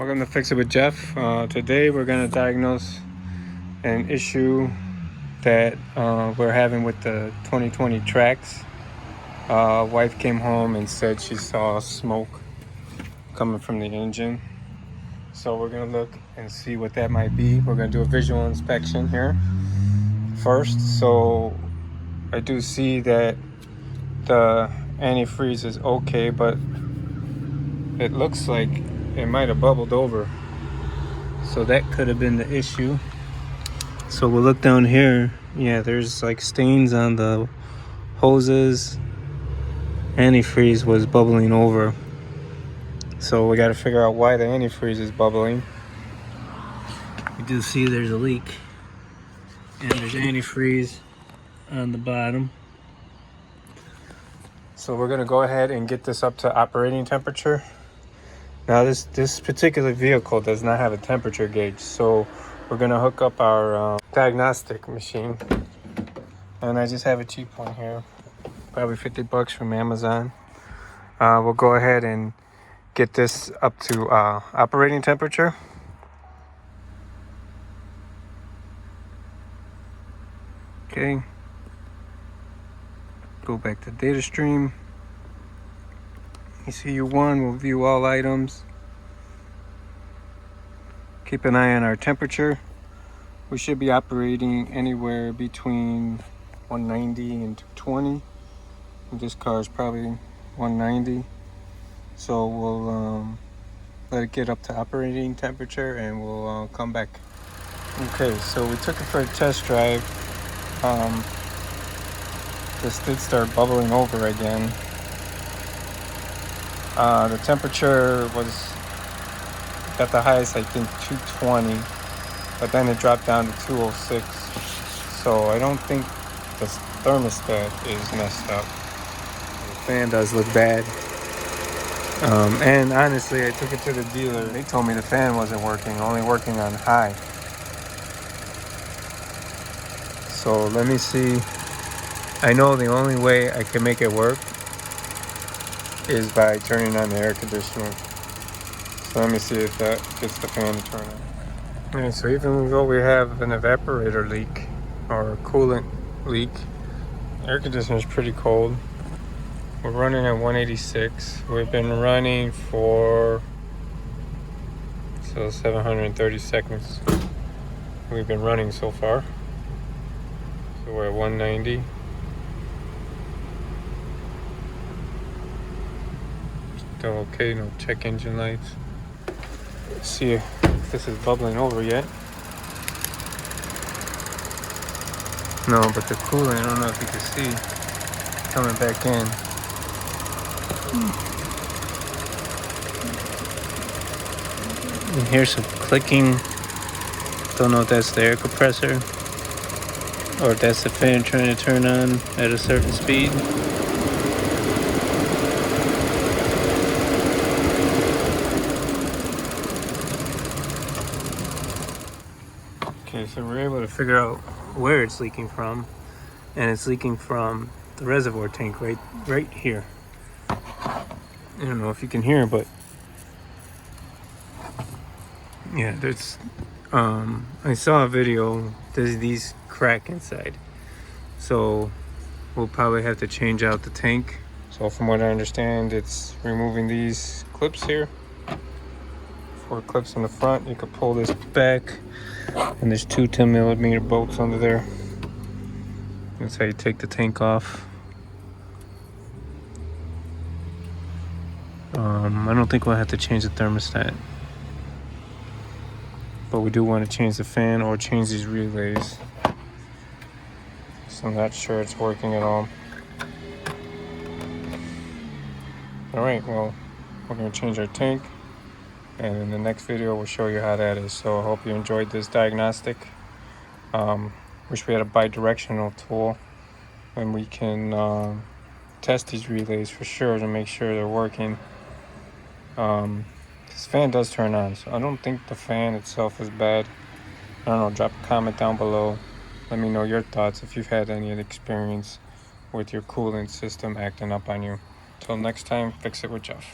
Welcome to Fix It with Jeff. Today we're going to diagnose an issue that we're having with the 2020 Trax. Wife came home and said she saw smoke coming from the engine. So we're going to look and see what that might be. We're going to do a visual inspection here first. So I do see that the antifreeze is okay, but it looks like it might have bubbled over. So that could have been the issue. So we'll look down here. Yeah, there's like stains on the hoses. Antifreeze was bubbling over. So we got to figure out why the antifreeze is bubbling. You do see there's a leak. And there's antifreeze on the bottom. So we're going to go ahead and get this up to operating temperature. Now this particular vehicle does not have a temperature gauge, so we're going to hook up our diagnostic machine. And I just have a cheap one here, probably $50 from Amazon. We'll go ahead and get this up to operating temperature. Okay. Go back to data stream. ECU1 will view all items. Keep an eye on our temperature. We should be operating anywhere between 190 and 220. This car is probably 190. So we'll let it get up to operating temperature and we'll come back. Okay, so we took it for a test drive. This did start bubbling over again. The temperature was at the highest, I think, 220, but then it dropped down to 206. So I don't think the thermostat is messed up. The fan does look bad. And honestly, I took it to the dealer. They told me the fan wasn't working, only working on high. So let me see. I know the only way I can make it work is by turning on the air conditioner. So let me see if that gets the fan to turn on. Alright, so even though we have an evaporator leak or a coolant leak, air conditioner is pretty cold. We're running at 186. We've been running for 730 seconds. We've been running so far. So we're at 190. Still okay, no check engine lights. Let's see if this is bubbling over yet. No, but the coolant, I don't know if you can see, coming back in. You hear some clicking. Don't know if that's the air compressor or if that's the fan trying to turn on at a certain speed. Okay, so we're able to figure out where it's leaking from, and it's leaking from the reservoir tank right here. I don't know if you can hear, but yeah, there's I saw a video. There's these crack inside, so we'll probably have to change out the tank. So from what I understand, it's removing these clips here. 4 clips in the front. You can pull this back, and there's 2 10mm bolts under there. That's how you take the tank off. I don't think we'll have to change the thermostat, but we do want to change the fan or change these relays. So I'm not sure it's working at all. Alright, well, we're going to change our tank, and in the next video we'll show you how that is. So I hope you enjoyed this diagnostic. Wish we had a bi-directional tool and we can test these relays for sure to make sure they're working. This fan does turn on, so I don't think the fan itself is bad. I don't know, drop a comment down below. Let me know your thoughts if you've had any experience with your coolant system acting up on you. Till next time, Fix It with Jeff.